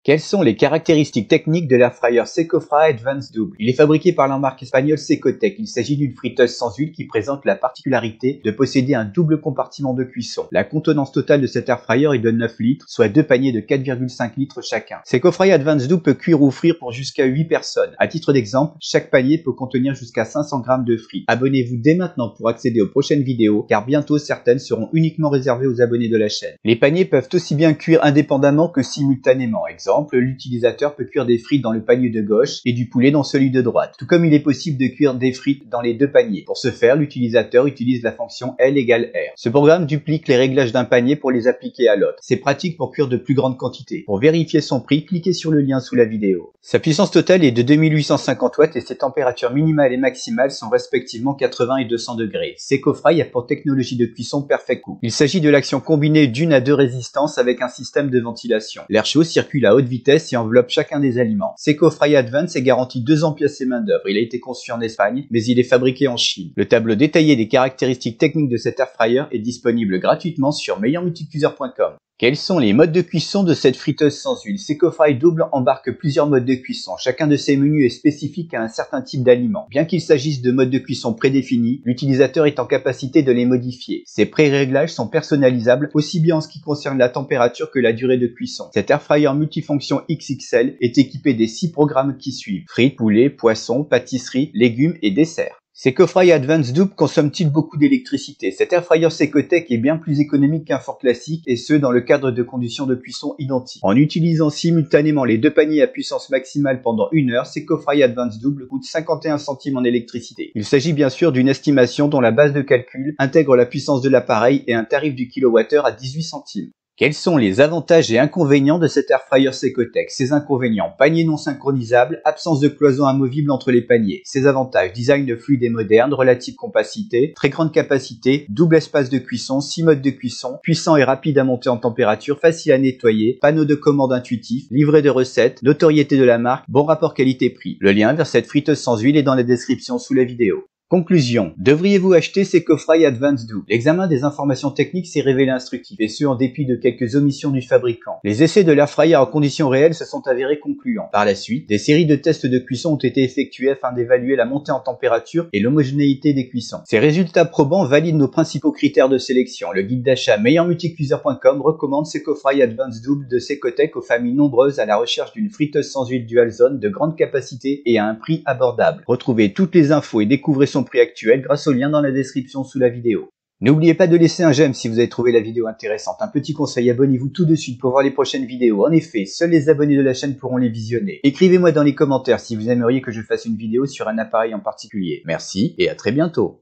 Quelles sont les caractéristiques techniques de l'air fryer Secofra Advanced Double? Il est fabriqué par la marque espagnole Secotec. Il s'agit d'une friteuse sans huile qui présente la particularité de posséder un double compartiment de cuisson. La contenance totale de cet air fryer est de 9 litres, soit deux paniers de 4,5 litres chacun. Secofra Advanced Double peut cuire ou frire pour jusqu'à 8 personnes. À titre d'exemple, chaque panier peut contenir jusqu'à 500 g de frites. Abonnez-vous dès maintenant pour accéder aux prochaines vidéos, car bientôt certaines seront uniquement réservées aux abonnés de la chaîne. Les paniers peuvent aussi bien cuire indépendamment que simultanément. Exemple, l'utilisateur peut cuire des frites dans le panier de gauche et du poulet dans celui de droite, tout comme il est possible de cuire des frites dans les deux paniers. Pour ce faire, l'utilisateur utilise la fonction L = R. Ce programme duplique les réglages d'un panier pour les appliquer à l'autre. C'est pratique pour cuire de plus grandes quantités. Pour vérifier son prix, cliquez sur le lien sous la vidéo. Sa puissance totale est de 2850 watts et ses températures minimales et maximales sont respectivement 80 et 200 degrés. Secofra a pour technologie de cuisson Perfect Cook. Il s'agit de l'action combinée d'une à deux résistances avec un système de ventilation. L'air chaud circule à haute vitesse et enveloppe chacun des aliments. Secofra Advance est garanti 2 ans pièces et main d'œuvre. Il a été conçu en Espagne, mais il est fabriqué en Chine. Le tableau détaillé des caractéristiques techniques de cet air fryer est disponible gratuitement sur meilleurmulticuiseur.com. Quels sont les modes de cuisson de cette friteuse sans huile? Secofra Double embarque plusieurs modes de cuisson. Chacun de ces menus est spécifique à un certain type d'aliment. Bien qu'il s'agisse de modes de cuisson prédéfinis, l'utilisateur est en capacité de les modifier. Ces pré-réglages sont personnalisables aussi bien en ce qui concerne la température que la durée de cuisson. Cet air fryer multifonction XXL est équipé des 6 programmes qui suivent: frites, poulet, poisson, pâtisserie, légumes et desserts. Secofra Advanced Double consomme-t-il beaucoup d'électricité? Cet air fryer Secotec est bien plus économique qu'un four classique, et ce dans le cadre de conditions de cuisson identiques. En utilisant simultanément les deux paniers à puissance maximale pendant 1 heure, Secofra Advanced Double coûte 51 centimes en électricité. Il s'agit bien sûr d'une estimation dont la base de calcul intègre la puissance de l'appareil et un tarif du kilowattheure à 18 centimes. Quels sont les avantages et inconvénients de cet air fryer Secotec? Ses inconvénients: panier non synchronisable, absence de cloison amovible entre les paniers. Ses avantages: design fluide et moderne, relative compacité, très grande capacité, double espace de cuisson, 6 modes de cuisson, puissant et rapide à monter en température, facile à nettoyer, panneau de commande intuitif, livret de recettes, notoriété de la marque, bon rapport qualité-prix. Le lien vers cette friteuse sans huile est dans la description sous la vidéo. Conclusion. Devriez-vous acheter Secofra Advanced Double? L'examen des informations techniques s'est révélé instructif, et ce en dépit de quelques omissions du fabricant. Les essais de l'air fryer en conditions réelles se sont avérés concluants. Par la suite, des séries de tests de cuisson ont été effectuées afin d'évaluer la montée en température et l'homogénéité des cuissons. Ces résultats probants valident nos principaux critères de sélection. Le guide d'achat meilleurmulticuiseur.com recommande Secofra Advanced Double de Secotec aux familles nombreuses à la recherche d'une friteuse sans huile dual zone de grande capacité et à un prix abordable. Retrouvez toutes les infos et découvrez son prix actuel grâce au lien dans la description sous la vidéo. N'oubliez pas de laisser un j'aime si vous avez trouvé la vidéo intéressante. Un petit conseil, abonnez-vous tout de suite pour voir les prochaines vidéos. En effet, seuls les abonnés de la chaîne pourront les visionner. Écrivez-moi dans les commentaires si vous aimeriez que je fasse une vidéo sur un appareil en particulier. Merci et à très bientôt.